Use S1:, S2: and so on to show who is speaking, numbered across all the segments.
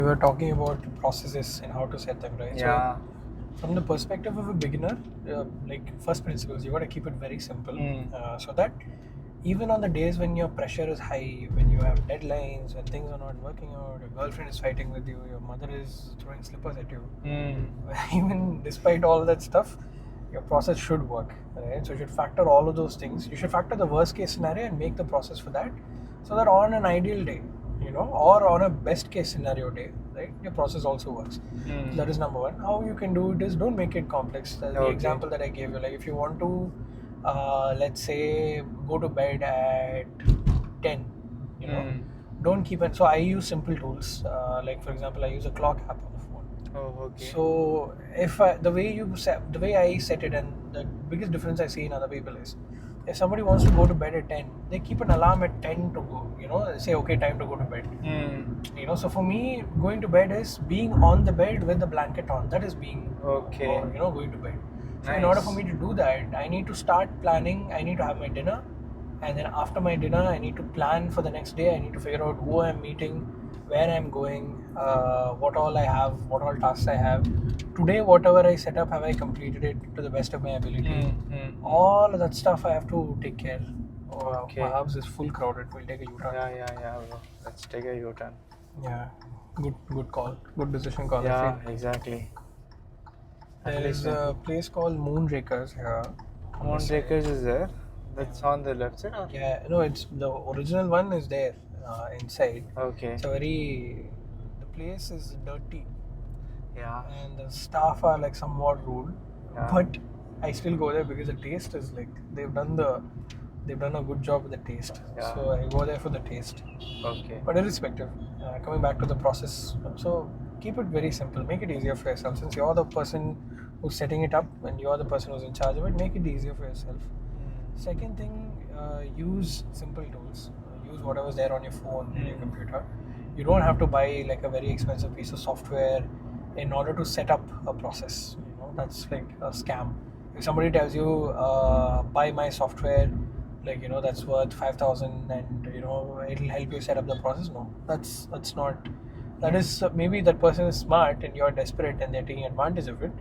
S1: We were talking about processes and how to set them, right?
S2: Yeah.
S1: So, from the perspective of a beginner, like first principles, you got to keep it very simple, so that even on the days when your pressure is high, when you have deadlines, when things are not working out, your girlfriend is fighting with you, your mother is throwing slippers at you, even despite all that stuff, your process should work, right? So you should factor all of those things. You should factor the worst case scenario and make the process for that, so that on an ideal day, or on a best case scenario day, right, your process also works. So that is number one. How you can do it is, don't make it complex. The
S2: Okay.
S1: example that I gave you, like if you want to, let's say, go to bed at 10, don't keep it. So I use simple tools. Like for example, I use a clock app on the phone.
S2: Oh, okay.
S1: So if the way I set it, and the biggest difference I see in other people is, if somebody wants to go to bed at 10, they keep an alarm at 10 to go. Say okay, time to go to bed. So for me, going to bed is being on the bed with the blanket on. That is being
S2: Okay.
S1: going to bed. So in order for me to do that, I need to start planning. I need to have my dinner, and then after my dinner, I need to plan for the next day. I need to figure out who I'm meeting, where I'm going, what all I have, what all tasks I have. Today, whatever I set up, have I completed it to the best of my ability? All of that stuff I have to take care.
S2: Okay.
S1: My house is full crowded. We'll take a U-turn.
S2: Yeah, bro. Let's take a U-turn.
S1: Yeah, good call. Good decision call. I
S2: Yeah,
S1: feel.
S2: exactly.
S1: There is a place called Moonrakers here.
S2: Moonrakers is there. That's on the left side.
S1: Yeah, no, it's the original one is there inside.
S2: Okay.
S1: It's the place is dirty
S2: Yeah.
S1: and the staff are like somewhat rude,
S2: Yeah.
S1: but I still go there because the taste is like they've done a good job with the taste.
S2: Yeah.
S1: So I go there for the taste.
S2: Okay.
S1: But irrespective, coming back to the process, so keep it very simple. Make it easier for yourself. Since you're the person who's setting it up and you're the person who's in charge of it, make it easier for yourself. Second thing, use simple tools. Use whatever's there on your phone and your computer. You don't have to buy like a very expensive piece of software in order to set up a process. That's like a scam. If somebody tells you, buy my software, like that's worth 5,000 and it'll help you set up the process. No, that's not. That is maybe that person is smart and you're desperate and they're taking advantage of it.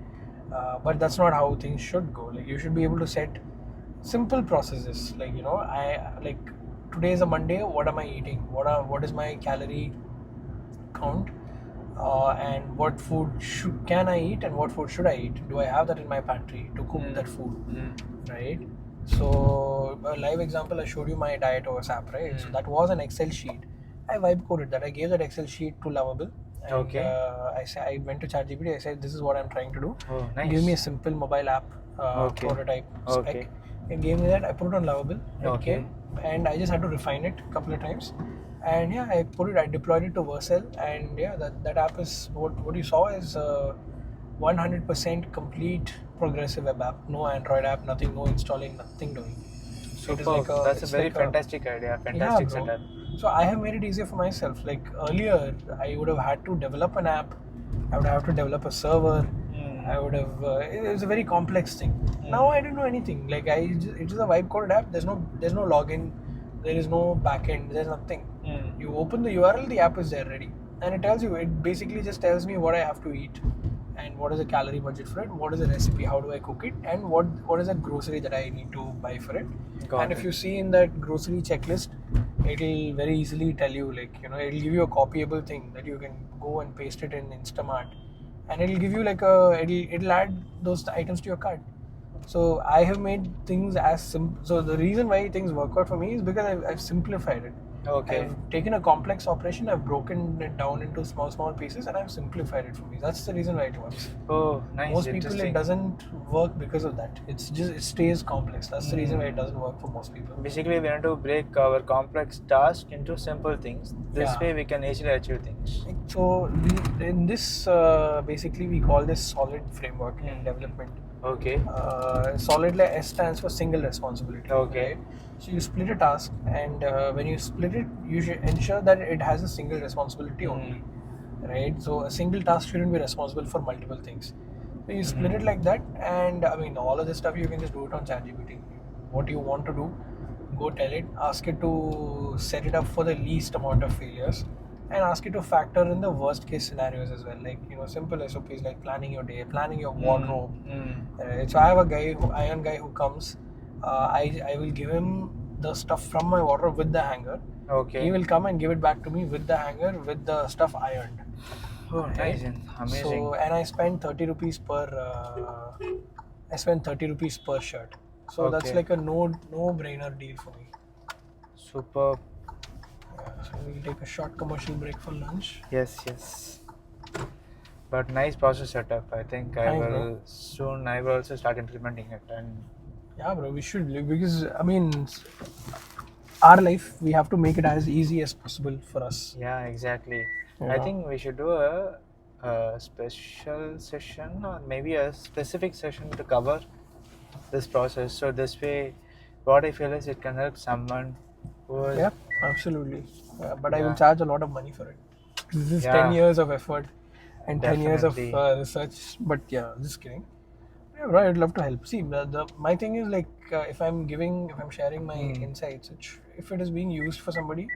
S1: But that's not how things should go. Like you should be able to set simple processes. Like I like today is a Monday. What am I eating? What is my calorie count? And what food can I eat and what food should I eat? Do I have that in my pantry to cook that food? Right. So a live example, I showed you my diet over app, right? So that was an Excel sheet. I vibe coded that. I gave that Excel sheet to Lovable. And,
S2: Okay.
S1: I went to ChatGPT. I said, this is what I'm trying to do.
S2: Oh, nice.
S1: Give me a simple mobile app
S2: Okay.
S1: prototype spec.
S2: Okay.
S1: It gave me that. I put it on Lovable. It
S2: Okay.
S1: came, and I just had to refine it a couple of times. And yeah, I deployed it to Vercel, and yeah, that app is what you saw is 100% complete progressive web app. No Android app, nothing, no installing, nothing doing. So it is like
S2: That's a very fantastic idea. Fantastic setup.
S1: So I have made it easier for myself. Like earlier, I would have had to develop an app. I would have to develop a server. I would have. It was a very complex thing. Now I don't know anything. Like it is a vibe coded app. There's no login. There is no backend. There's nothing. You open the URL, the app is there ready, and it tells you. It basically just tells me what I have to eat, and what is the calorie budget for it. What is the recipe? How do I cook it? And what is the grocery that I need to buy for it? And if you see in that grocery checklist, it'll very easily tell you, like it'll give you a copyable thing that you can go and paste it in Instamart, and it'll give you like it'll add those items to your cart. So I have made things as simple. So the reason why things work out for me is because I've simplified it.
S2: Okay.
S1: I've taken a complex operation, I've broken it down into small pieces, and I've simplified it for me. That's the reason why it works.
S2: Oh, nice.
S1: Most people, it doesn't work because of that. It stays complex. That's the reason why it doesn't work for most people.
S2: Basically, we want to break our complex task into simple things. This way, we can easily achieve things.
S1: So in this, basically, we call this SOLID framework in development.
S2: Okay.
S1: SOLID, like S stands for single responsibility.
S2: Okay.
S1: Right? So you split a task, and when you split it, you should ensure that it has a single responsibility only. Right? So a single task shouldn't be responsible for multiple things. So you split it like that, and I mean, all of this stuff you can just do it on ChatGPT. What you want to do, go tell it, ask it to set it up for the least amount of failures, and ask it to factor in the worst case scenarios as well. Like, simple SOPs like planning your day, planning your wardrobe. So I have a iron guy who comes. I will give him the stuff from my wardrobe with the hanger.
S2: Okay.
S1: He will come and give it back to me with the hanger with the stuff ironed.
S2: Oh, nice and amazing.
S1: So, and I spend 30 rupees per. I spend 30 rupees per shirt. So that's
S2: Okay.
S1: like a no-brainer deal for me.
S2: Superb.
S1: So we'll take a short commercial break for lunch.
S2: Yes. But nice process setup. I think I
S1: Thanks,
S2: will
S1: bro.
S2: soon. I will also start implementing it. And
S1: Yeah, bro, we should, because I mean, our life, we have to make it as easy as possible for us.
S2: yeah, exactly.
S1: Yeah.
S2: I think we should do a special session or maybe a specific session to cover this process. So this way, what I feel is it can help someone who is
S1: Yeah, absolutely. But I will
S2: Yeah.
S1: charge a lot of money for it. This is
S2: Yeah.
S1: 10 years of effort and 10 years of
S2: Definitely.
S1: research. But yeah, just kidding. Yeah, bro, I'd love to help. See, my thing is like, if I'm sharing my insights, if it is being used for somebody,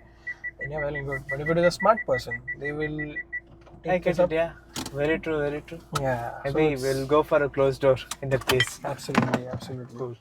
S1: then yeah, well and good. But if it is a smart person, they will
S2: I
S1: take
S2: get
S1: this
S2: it.
S1: up.
S2: Yeah, very true.
S1: Yeah. so
S2: Maybe
S1: it's-
S2: we'll go for a closed door in that case.
S1: Absolutely.
S2: Cool.